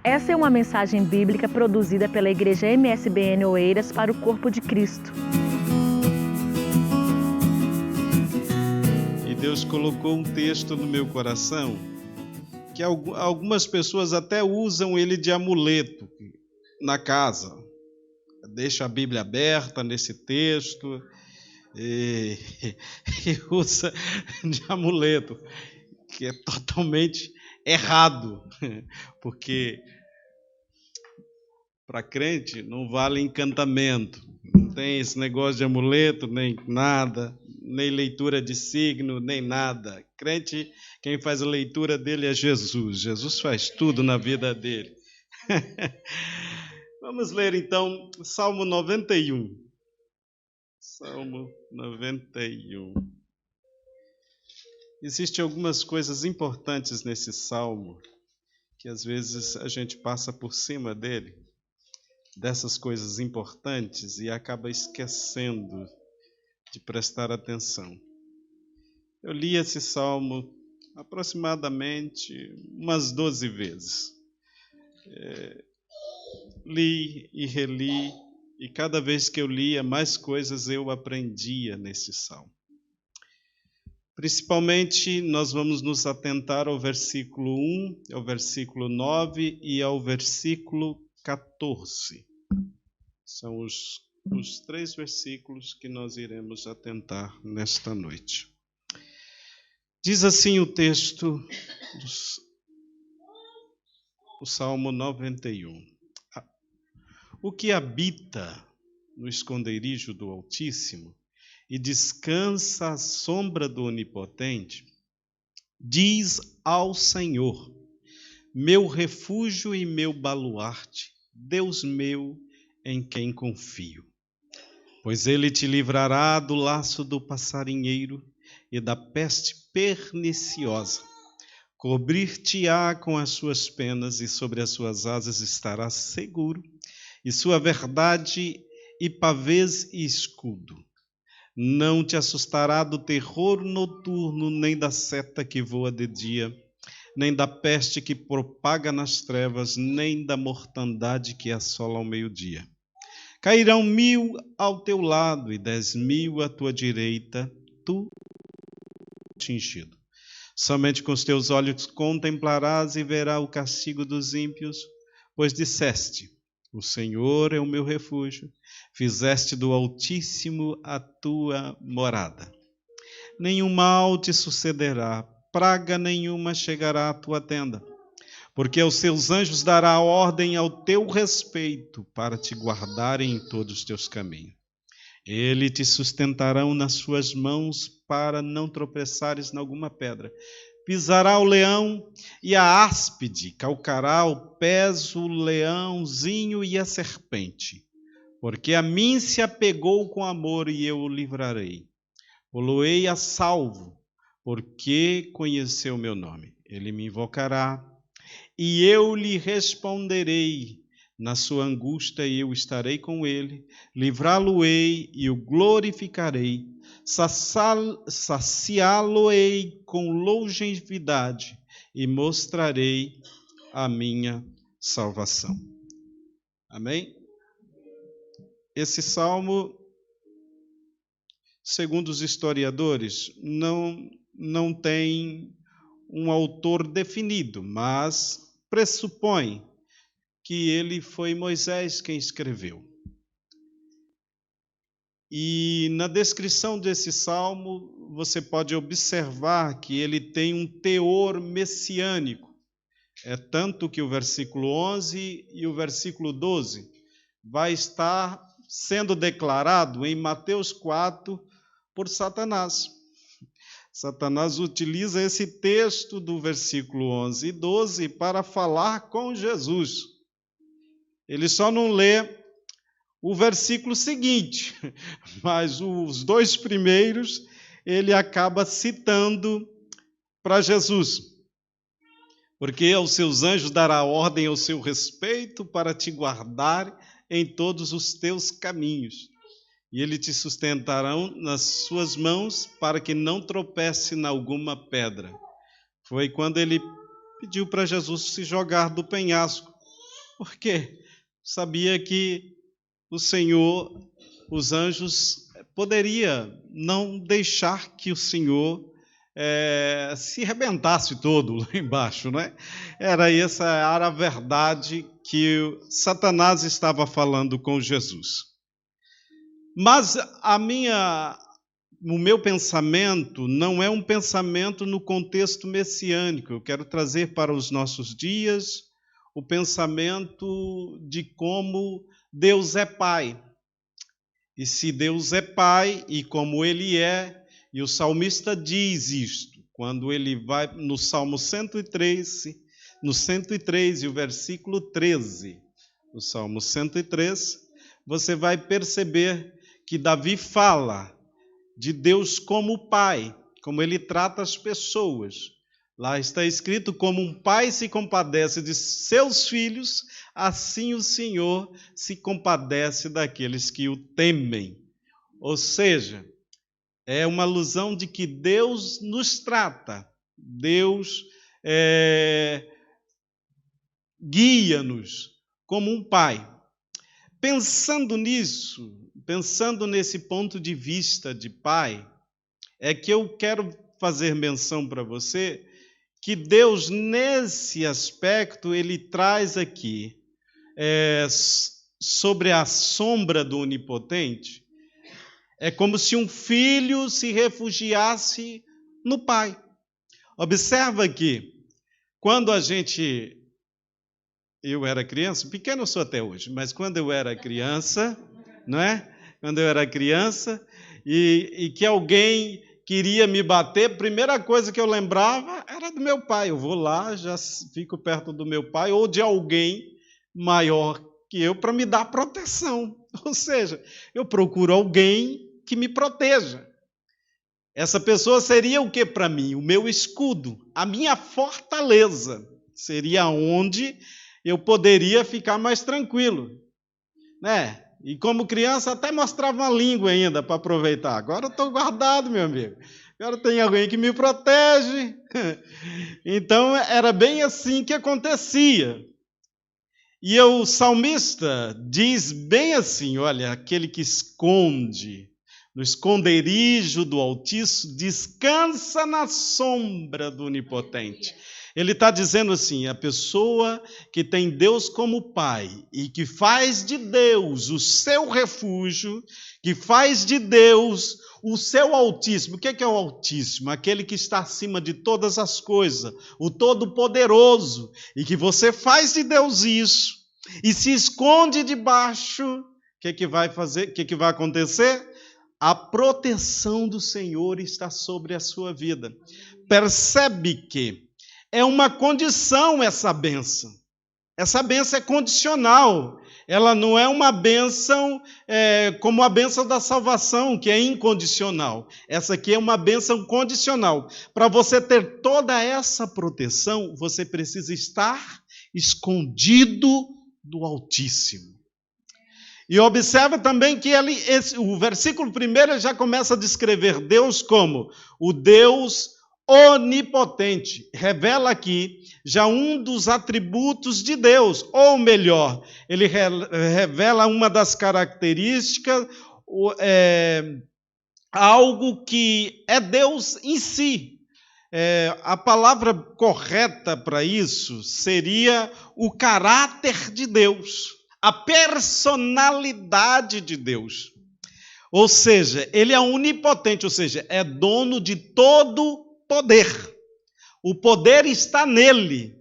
Essa é uma mensagem bíblica produzida pela Igreja MSBN Oeiras para o Corpo de Cristo. E Deus colocou um texto no meu coração que algumas pessoas até usam ele de amuleto na casa. Deixa a Bíblia aberta nesse texto e usa de amuleto, que é totalmente errado, porque para crente não vale encantamento, não tem esse negócio de amuleto, nem nada, nem leitura de signo, nem nada. Crente, quem faz a leitura dele é Jesus. Jesus faz tudo na vida dele. Vamos ler então Salmo 91. Salmo 91. Existem algumas coisas importantes nesse salmo que às vezes a gente passa por cima dele, dessas coisas importantes, e acaba esquecendo de prestar atenção. Eu li esse salmo aproximadamente umas 12 vezes. Li e reli, e cada vez que eu lia, mais coisas eu aprendia nesse salmo. Principalmente, nós vamos nos atentar ao versículo 1, ao versículo 9 e ao versículo 14. São os 3 versículos que nós iremos atentar nesta noite. Diz assim o texto do Salmo 91. O que habita no esconderijo do Altíssimo e descansa à sombra do Onipotente, diz ao Senhor: meu refúgio e meu baluarte, Deus meu, em quem confio. Pois ele te livrará do laço do passarinheiro e da peste perniciosa. Cobrir-te-á com as suas penas e sobre as suas asas estarás seguro, e sua verdade e pavês e escudo. Não te assustará do terror noturno, nem da seta que voa de dia, nem da peste que propaga nas trevas, nem da mortandade que assola ao meio-dia. Cairão 1000 ao teu lado e 10.000 à tua direita, tu atingido. Somente com os teus olhos contemplarás e verás o castigo dos ímpios, pois disseste: o Senhor é o meu refúgio, fizeste do Altíssimo a tua morada. Nenhum mal te sucederá, praga nenhuma chegará à tua tenda, porque aos seus anjos dará ordem ao teu respeito para te guardarem em todos os teus caminhos. Eles te sustentarão nas suas mãos para não tropeçares em alguma pedra. Pisará o leão e a áspide, calcará ao pés o leãozinho e a serpente. Porque a mim se apegou com amor e eu o livrarei. Poloei a salvo, porque conheceu o meu nome. Ele me invocará e eu lhe responderei. Na sua angústia eu estarei com ele, livrá-lo-ei e o glorificarei, saciá-lo-ei com longevidade e mostrarei a minha salvação. Amém? Esse salmo, segundo os historiadores, não tem um autor definido, mas pressupõe que ele foi Moisés quem escreveu. E na descrição desse salmo, você pode observar que ele tem um teor messiânico. É tanto que o versículo 11 e o versículo 12 vai estar sendo declarado em Mateus 4 por Satanás. Satanás utiliza esse texto do versículo 11 e 12 para falar com Jesus. Ele só não lê o versículo seguinte, mas os 2 primeiros ele acaba citando para Jesus. Porque aos seus anjos dará ordem ao seu respeito para te guardar em todos os teus caminhos. E ele te sustentarão nas suas mãos para que não tropece em alguma pedra. Foi quando ele pediu para Jesus se jogar do penhasco. Porque sabia que o Senhor, os anjos, poderia não deixar que o Senhor se rebentasse todo lá embaixo, não é? Essa era a verdade que Satanás estava falando com Jesus. Mas o meu pensamento não é um pensamento no contexto messiânico. Eu quero trazer para os nossos dias o pensamento de como Deus é Pai. E se Deus é Pai, e como Ele é, e o salmista diz isto, quando ele vai no Salmo 103, e o versículo 13, no Salmo 103, você vai perceber que Davi fala de Deus como Pai, como Ele trata as pessoas. Lá está escrito, como um pai se compadece de seus filhos, assim o Senhor se compadece daqueles que o temem. Ou seja, é uma alusão de que Deus nos trata, Deus guia-nos como um pai. Pensando nisso, pensando nesse ponto de vista de pai, é que eu quero fazer menção para você que Deus, nesse aspecto, Ele traz aqui, sobre a sombra do Onipotente, é como se um filho se refugiasse no pai. Observa que, quando eu era criança, pequeno eu sou até hoje, mas quando eu era criança, não é? Quando eu era criança, e que alguém queria me bater, a primeira coisa que eu lembrava era do meu pai. Eu vou lá, já fico perto do meu pai ou de alguém maior que eu para me dar proteção. Ou seja, eu procuro alguém que me proteja. Essa pessoa seria o que para mim? O meu escudo, a minha fortaleza. Seria onde eu poderia ficar mais tranquilo, né? E como criança até mostrava uma língua ainda para aproveitar. Agora eu estou guardado, meu amigo. Agora tem alguém que me protege. Então era bem assim que acontecia. E o salmista diz bem assim, olha, aquele que esconde no esconderijo do Altíssimo, descansa na sombra do Onipotente. Ele está dizendo assim, a pessoa que tem Deus como Pai e que faz de Deus o seu refúgio, que faz de Deus o seu Altíssimo. O que é o Altíssimo? Aquele que está acima de todas as coisas, o Todo-Poderoso, e que você faz de Deus isso e se esconde debaixo, o que vai fazer? O que vai acontecer? A proteção do Senhor está sobre a sua vida. Percebe que é uma condição essa bênção. Essa bênção é condicional. Ela não é uma bênção como a bênção da salvação, que é incondicional. Essa aqui é uma bênção condicional. Para você ter toda essa proteção, você precisa estar escondido do Altíssimo. E observa também que o versículo 1 já começa a descrever Deus como o Deus onipotente. Revela aqui já um dos atributos de Deus, ou melhor, ele revela uma das características, algo que é Deus em si. A palavra correta para isso seria o caráter de Deus, a personalidade de Deus. Ou seja, ele é onipotente, ou seja, é dono de todo poder. O poder está nele.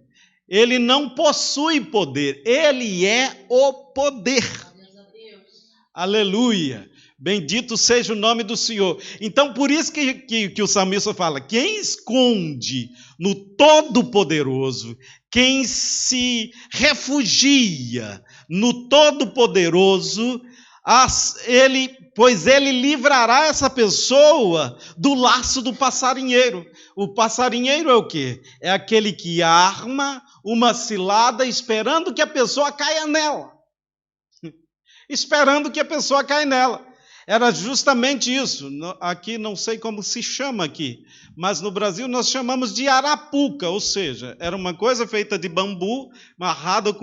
Ele não possui poder, ele é o poder. Aleluia. Bendito seja o nome do Senhor. Então, por isso que o salmista fala, quem esconde no Todo-Poderoso, quem se refugia no Todo-Poderoso, pois ele livrará essa pessoa do laço do passarinheiro. O passarinheiro é o quê? É aquele que arma uma cilada esperando que a pessoa caia nela. Esperando que a pessoa caia nela. era justamente isso. Aqui não sei como se chama aqui, mas no Brasil nós chamamos de arapuca, ou seja, era uma coisa feita de bambu, amarrada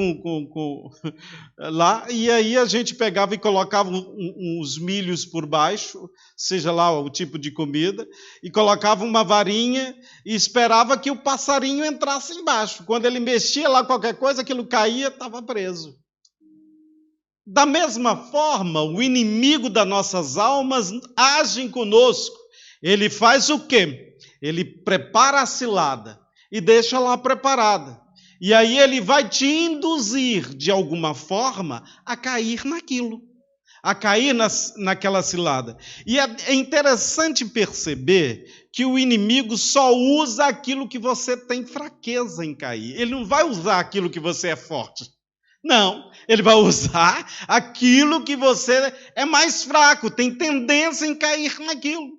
lá, e aí a gente pegava e colocava uns milhos por baixo, seja lá o tipo de comida, e colocava uma varinha e esperava que o passarinho entrasse embaixo. Quando ele mexia lá qualquer coisa, aquilo caía, estava preso. Da mesma forma, o inimigo das nossas almas age conosco. Ele faz o quê? Ele prepara a cilada e deixa lá preparada. E aí ele vai te induzir, de alguma forma, a cair naquilo, a cair naquela cilada. E é interessante perceber que o inimigo só usa aquilo que você tem fraqueza em cair. Ele não vai usar aquilo que você é forte. Não, ele vai usar aquilo que você é mais fraco, tem tendência em cair naquilo.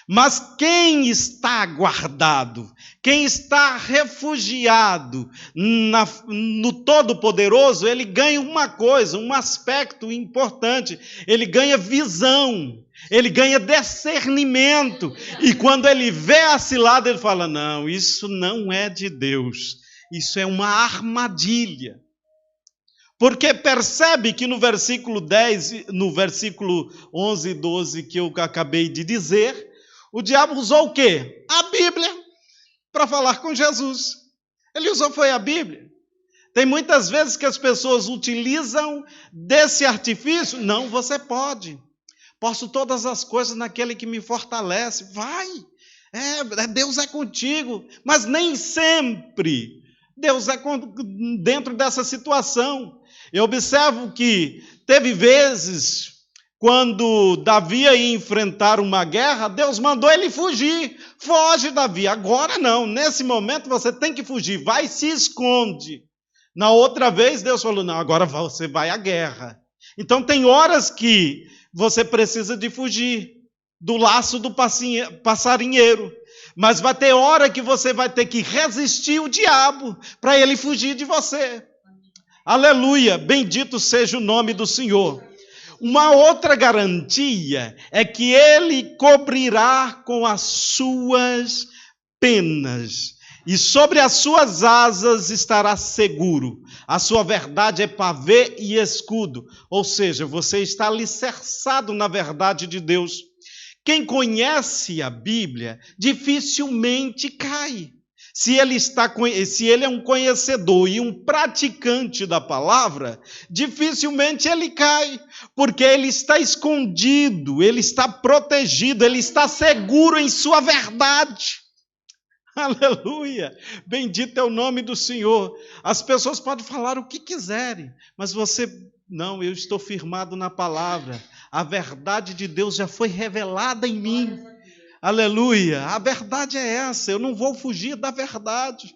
Mas quem está guardado, quem está refugiado no Todo-Poderoso, ele ganha uma coisa, um aspecto importante, ele ganha visão, ele ganha discernimento. E quando ele vê a cilada, ele fala, não, isso não é de Deus, isso é uma armadilha. Porque percebe que no versículo 10, no versículo 11 e 12 que eu acabei de dizer, o diabo usou o quê? A Bíblia para falar com Jesus. Ele usou foi a Bíblia. Tem muitas vezes que as pessoas utilizam desse artifício. Não, você pode. Posso todas as coisas naquele que me fortalece. Vai. Deus é contigo. Mas nem sempre Deus é dentro dessa situação. Eu observo que teve vezes, quando Davi ia enfrentar uma guerra, Deus mandou ele fugir. Foge, Davi. Agora não. Nesse momento você tem que fugir. Vai e se esconde. Na outra vez, Deus falou, não, agora você vai à guerra. Então tem horas que você precisa de fugir do laço do passarinheiro. Mas vai ter hora que você vai ter que resistir o diabo para ele fugir de você. Aleluia, bendito seja o nome do Senhor. Uma outra garantia é que ele cobrirá com as suas penas, e sobre as suas asas estará seguro. A sua verdade é pavê e escudo, ou seja, você está alicerçado na verdade de Deus. Quem conhece a Bíblia dificilmente cai. Se ele é um conhecedor e um praticante da palavra, dificilmente ele cai, porque ele está escondido, ele está protegido, ele está seguro em sua verdade. Aleluia! Bendito é o nome do Senhor. As pessoas podem falar o que quiserem, mas você, não, eu estou firmado na palavra. A verdade de Deus já foi revelada em mim. Aleluia, a verdade é essa, eu não vou fugir da verdade.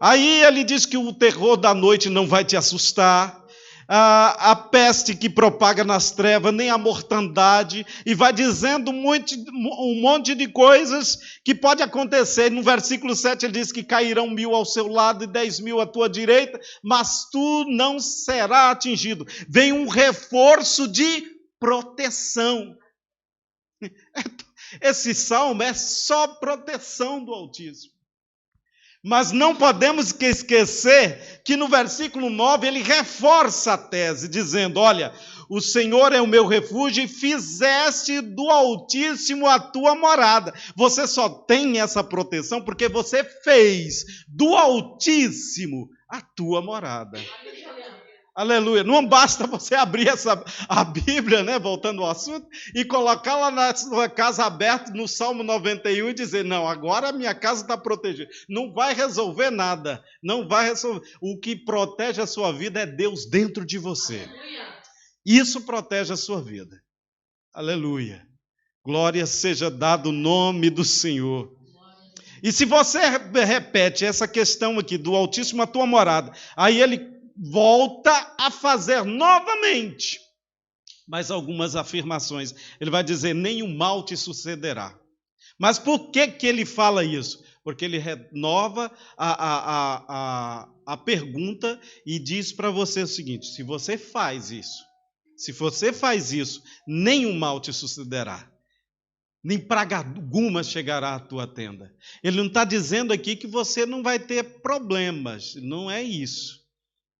Aí ele diz que o terror da noite não vai te assustar, a peste que propaga nas trevas, nem a mortandade, e vai dizendo um monte de coisas que pode acontecer. No versículo 7 ele diz que cairão 1.000 ao seu lado e 10.000 à tua direita, mas tu não serás atingido. Vem um reforço de proteção. Esse salmo é só proteção do Altíssimo. Mas não podemos esquecer que no versículo 9 ele reforça a tese, dizendo, olha, o Senhor é o meu refúgio e fizeste do Altíssimo a tua morada. Você só tem essa proteção porque você fez do Altíssimo a tua morada. Aleluia. Não basta você abrir a Bíblia, né, voltando ao assunto, e colocar lá na sua casa aberta no Salmo 91 e dizer, não, agora a minha casa está protegida. Não vai resolver nada. Não vai resolver. O que protege a sua vida é Deus dentro de você. Isso protege a sua vida. Aleluia. Glória seja dado o nome do Senhor. E se você repete essa questão aqui do Altíssimo a tua morada, aí ele volta a fazer novamente mais algumas afirmações. Ele vai dizer, nenhum mal te sucederá. Mas por que ele fala isso? Porque ele renova a pergunta e diz para você o seguinte, se você faz isso, Se você faz isso, nenhum mal te sucederá, nem praga alguma chegará à tua tenda. Ele não está dizendo aqui que você não vai ter problemas, não é isso.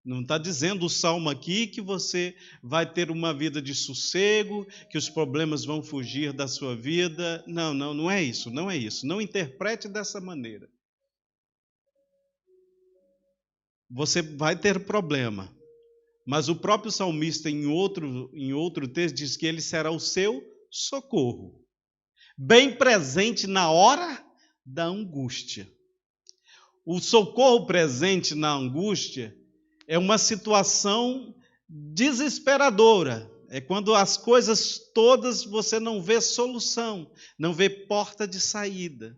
Não está dizendo o salmo aqui que você vai ter uma vida de sossego, que os problemas vão fugir da sua vida. Não é isso, não é isso. Não interprete dessa maneira. Você vai ter problema, mas o próprio salmista, em outro texto, diz que ele será o seu socorro, bem presente na hora da angústia. O socorro presente na angústia é uma situação desesperadora. É quando as coisas todas você não vê solução, não vê porta de saída,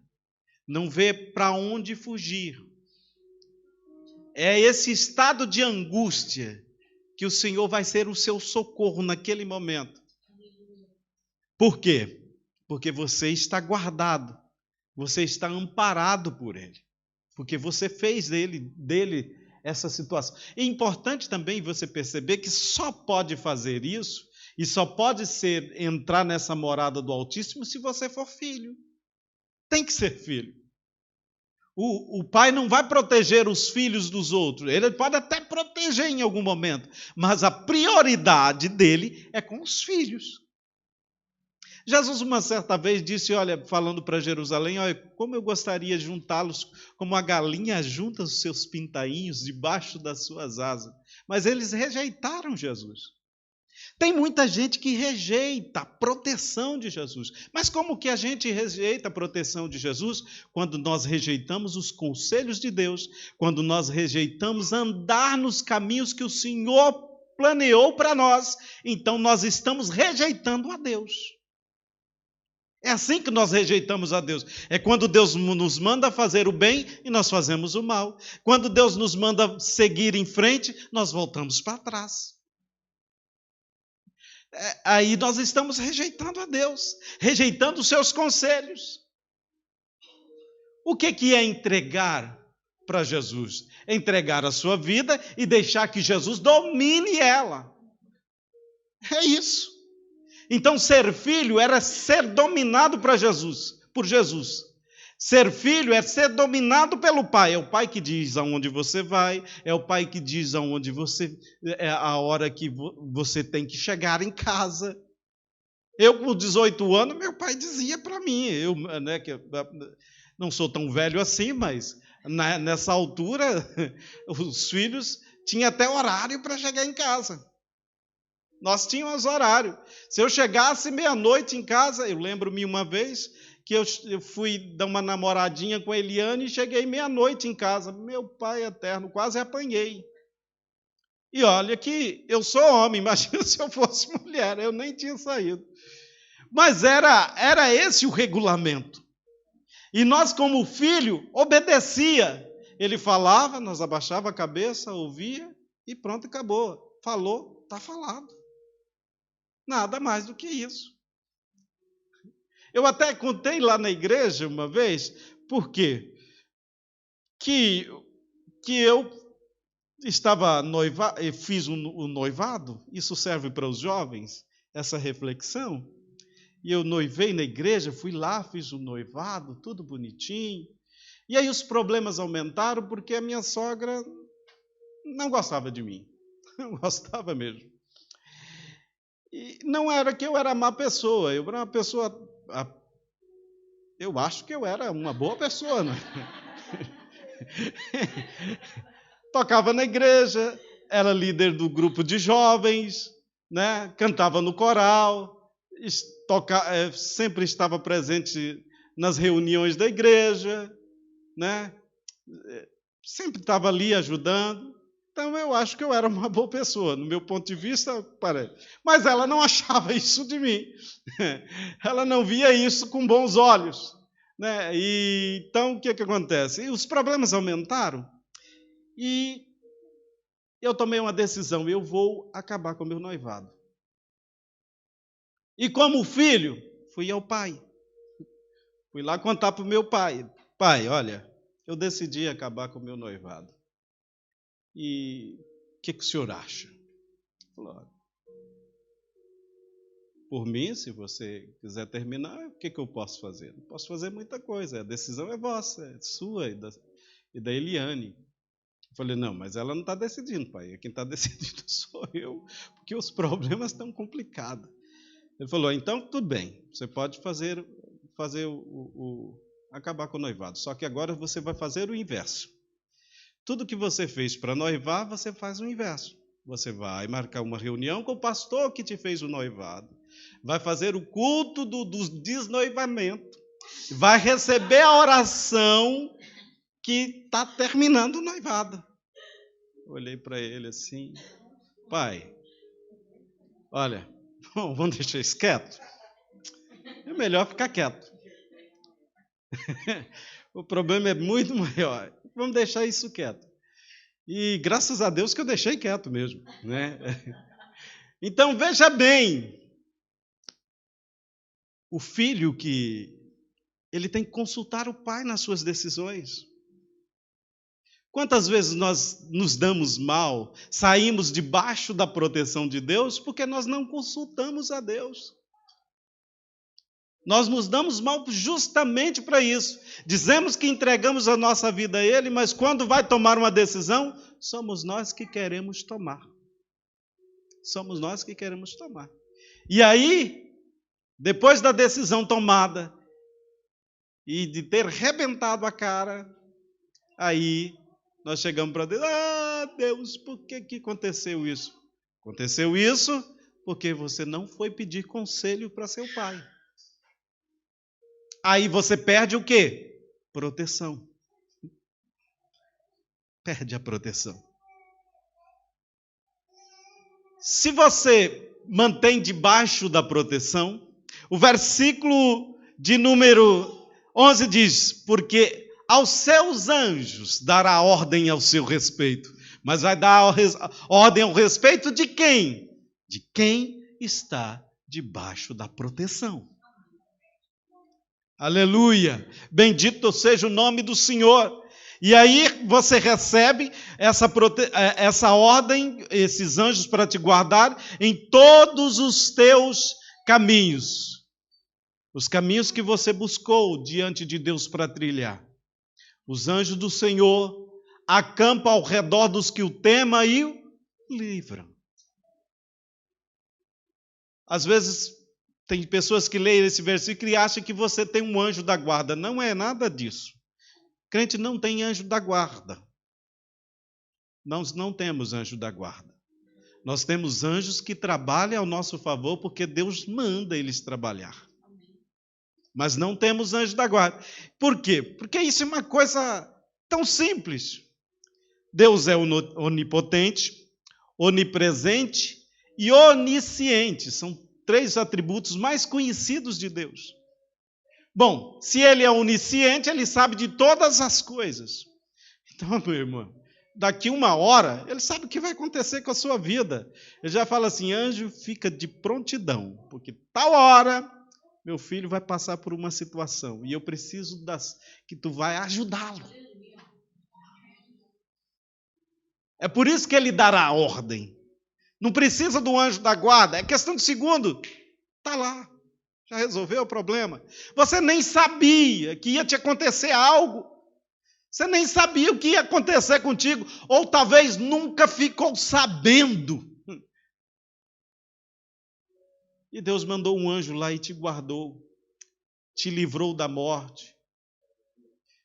não vê para onde fugir. É esse estado de angústia que o Senhor vai ser o seu socorro naquele momento. Por quê? Porque você está guardado, você está amparado por Ele, porque você fez dele essa situação. É importante também você perceber que só pode fazer isso e só pode entrar nessa morada do Altíssimo se você for filho. Tem que ser filho. O pai não vai proteger os filhos dos outros. Ele pode até proteger em algum momento, mas a prioridade dele é com os filhos. Jesus, uma certa vez, disse, olha, falando para Jerusalém, olha, como eu gostaria de juntá-los como a galinha junta os seus pintainhos debaixo das suas asas. Mas eles rejeitaram Jesus. Tem muita gente que rejeita a proteção de Jesus. Mas como que a gente rejeita a proteção de Jesus? Quando nós rejeitamos os conselhos de Deus, quando nós rejeitamos andar nos caminhos que o Senhor planeou para nós, então nós estamos rejeitando a Deus. É assim que nós rejeitamos a Deus. É quando Deus nos manda fazer o bem e nós fazemos o mal. Quando Deus nos manda seguir em frente, nós voltamos para trás. Aí nós estamos rejeitando a Deus, rejeitando os seus conselhos. O que é entregar para Jesus? É entregar a sua vida e deixar que Jesus domine ela. É isso. Então, ser filho era ser dominado por Jesus. Ser filho é ser dominado pelo pai. É o pai que diz aonde você vai, é o pai que diz aonde é a hora que você tem que chegar em casa. Eu, com 18 anos, meu pai dizia para mim, que não sou tão velho assim, mas nessa altura, os filhos tinham até horário para chegar em casa. Nós tínhamos horário. Se eu chegasse meia-noite em casa, eu lembro-me uma vez que eu fui dar uma namoradinha com a Eliane e cheguei meia-noite em casa. Meu pai eterno, quase apanhei. E olha que eu sou homem, imagina se eu fosse mulher, eu nem tinha saído. Mas era esse o regulamento. E nós, como filho, obedecia. Ele falava, nós abaixava a cabeça, ouvia e pronto, acabou. Falou, está falado. Nada mais do que isso. Eu até contei lá na igreja uma vez, por quê? Que eu estava fiz um noivado, isso serve para os jovens, essa reflexão, e eu noivei na igreja, fui lá, fiz um noivado, tudo bonitinho, e aí os problemas aumentaram porque a minha sogra não gostava de mim, não gostava mesmo. E não era que eu era má pessoa, eu era uma pessoa, eu acho que eu era uma boa pessoa, né? Tocava na igreja, era líder do grupo de jovens, né? Cantava no coral, sempre estava presente nas reuniões da igreja, né? Sempre estava ali ajudando. Então, eu acho que eu era uma boa pessoa, no meu ponto de vista, parece. Mas ela não achava isso de mim. Ela não via isso com bons olhos. Né? Então, o que acontece? E os problemas aumentaram e eu tomei uma decisão, eu vou acabar com o meu noivado. E como filho, fui ao pai. Fui lá contar para o meu pai. Pai, olha, eu decidi acabar com o meu noivado. E o que o senhor acha? Falou, Por mim, se você quiser terminar, o que eu posso fazer? Não posso fazer muita coisa, a decisão é vossa, é sua e da Eliane. Eu falei, não, mas ela não está decidindo, pai, quem está decidindo sou eu, porque os problemas estão complicados. Ele falou, então tudo bem, você pode acabar com o noivado, só que agora você vai fazer o inverso. Tudo que você fez para noivar, você faz o inverso. Você vai marcar uma reunião com o pastor que te fez o noivado, vai fazer o culto do desnoivamento, vai receber a oração que está terminando o noivado. Olhei para ele assim, pai, olha, vamos deixar isso quieto? É melhor ficar quieto. O problema é muito maior. Vamos deixar isso quieto. E graças a Deus que eu deixei quieto mesmo, né? Então veja bem, o filho ele tem que consultar o pai nas suas decisões. Quantas vezes nós nos damos mal, saímos debaixo da proteção de Deus porque nós não consultamos a Deus. Nós nos damos mal justamente para isso. Dizemos que entregamos a nossa vida a Ele, mas quando vai tomar uma decisão, somos nós que queremos tomar. Somos nós que queremos tomar. E aí, depois da decisão tomada e de ter rebentado a cara, aí nós chegamos para Deus, Deus, por que aconteceu isso? Aconteceu isso porque você não foi pedir conselho para seu pai. Aí você perde o quê? Proteção. Perde a proteção. Se você mantém debaixo da proteção, o versículo de número 11 diz, porque aos seus anjos dará ordem ao seu respeito. Mas vai dar ordem ao respeito de quem? De quem está debaixo da proteção. Aleluia! Bendito seja o nome do Senhor. E aí você recebe essa ordem, esses anjos para te guardar em todos os teus caminhos. Os caminhos que você buscou diante de Deus para trilhar. Os anjos do Senhor acampam ao redor dos que o temam e o livram. Às vezes tem pessoas que leem esse versículo e acham que você tem um anjo da guarda. Não é nada disso. Crente não tem anjo da guarda. Nós não temos anjo da guarda. Nós temos anjos que trabalham ao nosso favor porque Deus manda eles trabalhar. Mas não temos anjo da guarda. Por quê? Porque isso é uma coisa tão simples. Deus é onipotente, onipresente e onisciente. São 3 atributos mais conhecidos de Deus. Bom, se ele é onisciente, ele sabe de todas as coisas. Então, meu irmão, daqui 1 hora, ele sabe o que vai acontecer com a sua vida. Ele já fala assim, anjo, fica de prontidão, porque tal hora meu filho vai passar por uma situação e eu preciso que tu vai ajudá-lo. É por isso que ele dará a ordem. Não precisa do anjo da guarda, é questão de segundo. Está lá, já resolveu o problema. Você nem sabia que ia te acontecer algo. Você nem sabia o que ia acontecer contigo. Ou talvez nunca ficou sabendo. E Deus mandou um anjo lá e te guardou. Te livrou da morte.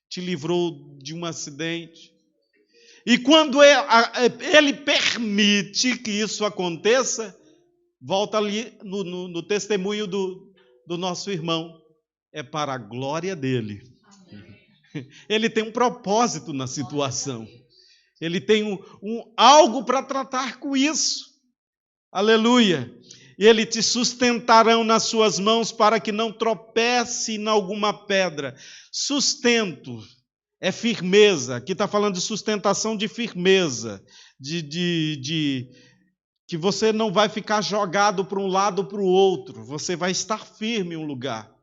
Te livrou de um acidente. E quando ele permite que isso aconteça, volta ali no testemunho do nosso irmão, é para a glória dele. Ele tem um propósito na situação. Ele tem algo para tratar com isso. Aleluia. E ele te sustentarão nas suas mãos para que não tropece em alguma pedra. Sustento. É firmeza, aqui está falando de sustentação de firmeza, que você não vai ficar jogado para um lado ou para o outro, você vai estar firme em um lugar.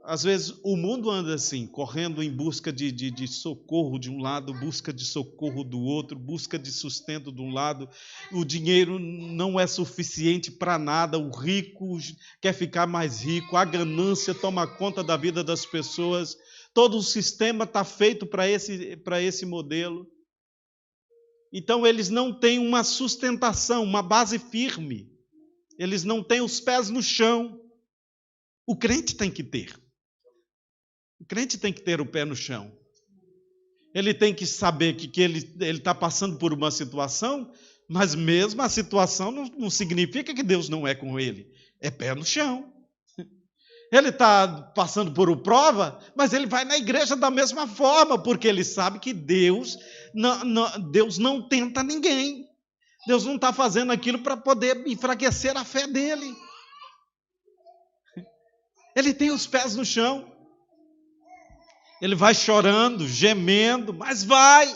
Às vezes o mundo anda assim, correndo em busca de socorro de um lado, busca de socorro do outro, busca de sustento de um lado. O dinheiro não é suficiente para nada, o rico quer ficar mais rico, a ganância toma conta da vida das pessoas. Todo o sistema está feito para esse modelo. Então eles não têm uma sustentação, uma base firme. Eles não têm os pés no chão. O crente tem que ter. O crente tem que ter o pé no chão. Ele tem que saber que ele está passando por uma situação, mas mesmo a situação não significa que Deus não é com ele. É pé no chão. Ele está passando por uma prova, mas ele vai na igreja da mesma forma, porque ele sabe que Deus não tenta ninguém. Deus não está fazendo aquilo para poder enfraquecer a fé dele. Ele tem os pés no chão. Ele vai chorando, gemendo, mas vai.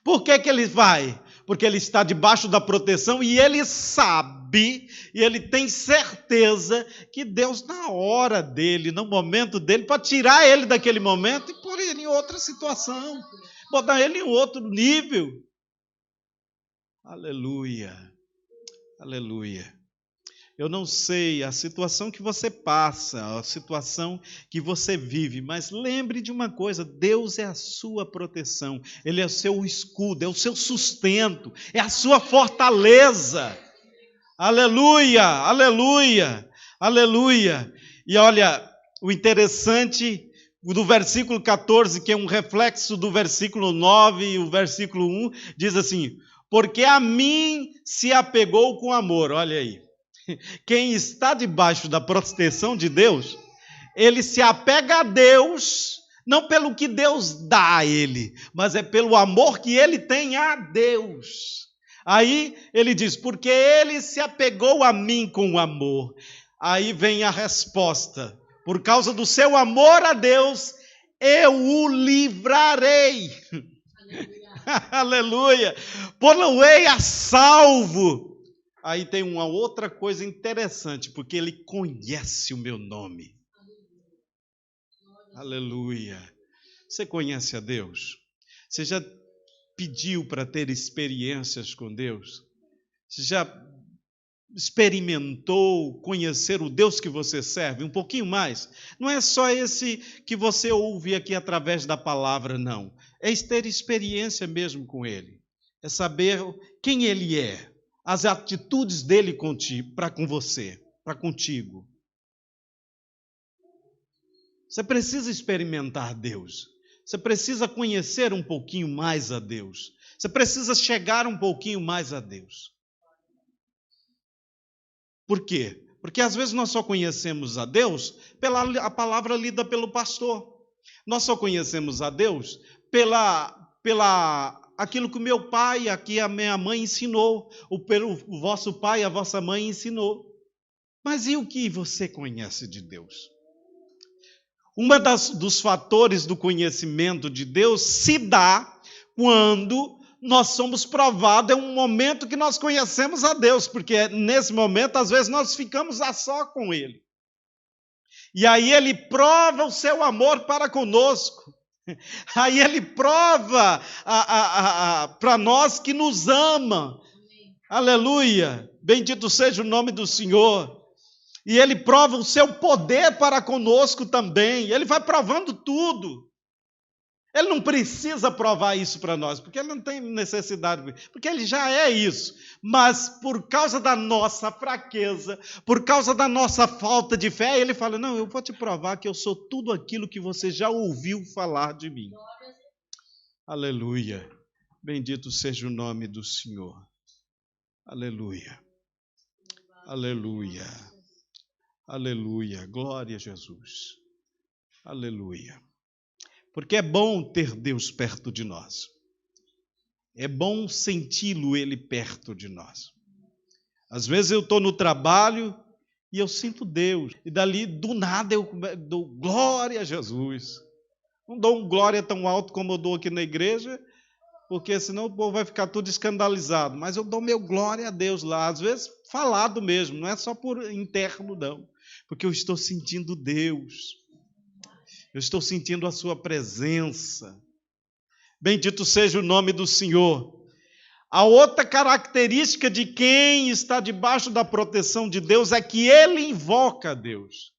Por que ele vai? Porque ele está debaixo da proteção e ele sabe, e ele tem certeza que Deus, na hora dele, no momento dele, pode tirar ele daquele momento e pôr ele em outra situação, botar ele em outro nível. Aleluia, aleluia. Eu não sei a situação que você passa, a situação que você vive, mas lembre de uma coisa: Deus é a sua proteção, Ele é o seu escudo, é o seu sustento, é a sua fortaleza. Aleluia, aleluia, aleluia. E olha, o interessante do versículo 14, que é um reflexo do versículo 9 e o versículo 1, diz assim: porque a mim se apegou com amor. Olha aí. Quem está debaixo da proteção de Deus, ele se apega a Deus, não pelo que Deus dá a ele, mas é pelo amor que ele tem a Deus. Aí ele diz, porque ele se apegou a mim com amor. Aí vem a resposta: por causa do seu amor a Deus, eu o livrarei. Aleluia! Pô-lo-ei a salvo. Aí tem uma outra coisa interessante, porque ele conhece o meu nome. Aleluia. Você conhece a Deus? Você já pediu para ter experiências com Deus? Você já experimentou conhecer o Deus que você serve um pouquinho mais? Não é só esse que você ouve aqui através da palavra, não. É ter experiência mesmo com Ele. É saber quem Ele é. As atitudes dele para com você, para contigo. Você precisa experimentar Deus. Você precisa conhecer um pouquinho mais a Deus. Você precisa chegar um pouquinho mais a Deus. Por quê? Porque às vezes nós só conhecemos a Deus pela a palavra lida pelo pastor. Nós só conhecemos a Deus pela aquilo que o meu pai, aqui a minha mãe ensinou, ou pelo vosso pai, a vossa mãe ensinou. Mas e o que você conhece de Deus? Dos fatores do conhecimento de Deus se dá quando nós somos provados, é um momento que nós conhecemos a Deus, porque nesse momento, às vezes, nós ficamos a só com Ele. E aí Ele prova o seu amor para conosco. Aí Ele prova para nós que nos ama. Aleluia! Bendito seja o nome do Senhor. E Ele prova o seu poder para conosco também. Ele vai provando tudo. Ele não precisa provar isso para nós, porque Ele não tem necessidade, porque Ele já é isso. Mas por causa da nossa fraqueza, por causa da nossa falta de fé, Ele fala, não, eu vou te provar que eu sou tudo aquilo que você já ouviu falar de mim. Aleluia. Bendito seja o nome do Senhor. Aleluia. Aleluia. Aleluia. Glória a Jesus. Aleluia. Porque é bom ter Deus perto de nós. É bom senti-lo Ele perto de nós. Às vezes eu estou no trabalho e eu sinto Deus. E dali, do nada, eu dou glória a Jesus. Não dou um glória tão alto como eu dou aqui na igreja, porque senão o povo vai ficar tudo escandalizado. Mas eu dou meu glória a Deus lá. Às vezes falado mesmo, não é só por interno, não. Porque eu estou sentindo Deus. Eu estou sentindo a sua presença. Bendito seja o nome do Senhor. A outra característica de quem está debaixo da proteção de Deus é que ele invoca a Deus.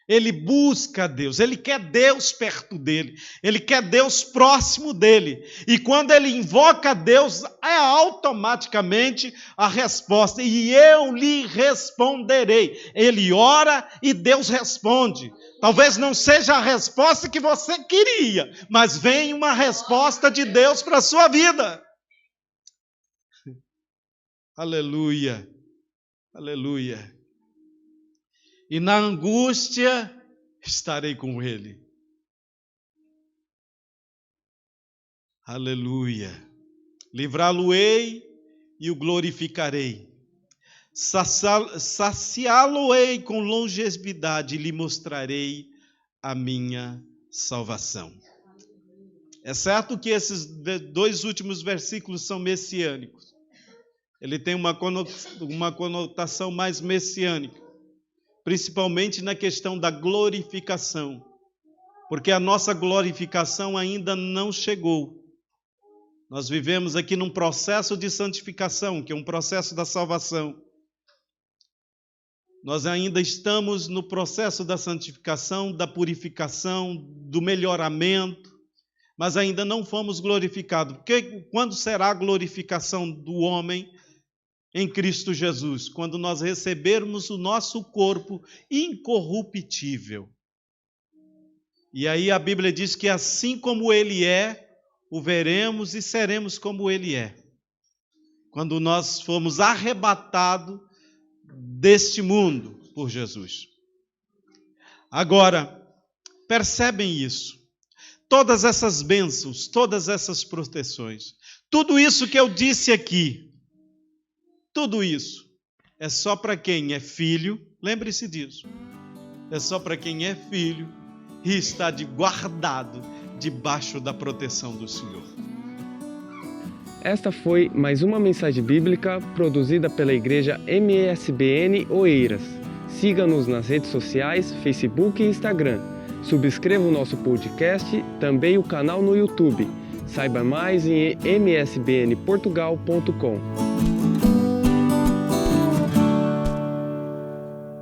Ele busca a Deus, ele quer Deus perto dele, ele quer Deus próximo dele. E quando ele invoca a Deus, é automaticamente a resposta. E eu lhe responderei. Ele ora e Deus responde. Talvez não seja a resposta que você queria, mas vem uma resposta de Deus para a sua vida. Aleluia, aleluia. E na angústia estarei com ele. Aleluia. Livrá-lo-ei e o glorificarei. Saciá-lo-ei com longevidade e lhe mostrarei a minha salvação. É certo que esses dois últimos versículos são messiânicos. Ele tem uma conotação mais messiânica, principalmente na questão da glorificação, porque a nossa glorificação ainda não chegou. Nós vivemos aqui num processo de santificação, que é um processo da salvação. Nós ainda estamos no processo da santificação, da purificação, do melhoramento, mas ainda não fomos glorificados. Porque quando será a glorificação do homem em Cristo Jesus? Quando nós recebermos o nosso corpo incorruptível. E aí a Bíblia diz que assim como ele é, o veremos e seremos como ele é. Quando nós formos arrebatados deste mundo por Jesus. Agora, percebem isso? Todas essas bênçãos, todas essas proteções, tudo isso que eu disse aqui, tudo isso é só para quem é filho, lembre-se disso, é só para quem é filho e está guardado debaixo da proteção do Senhor. Esta foi mais uma mensagem bíblica produzida pela Igreja MESBN Oeiras. Siga-nos nas redes sociais, Facebook e Instagram. Subscreva o nosso podcast, também o canal no YouTube. Saiba mais em msbnportugal.com.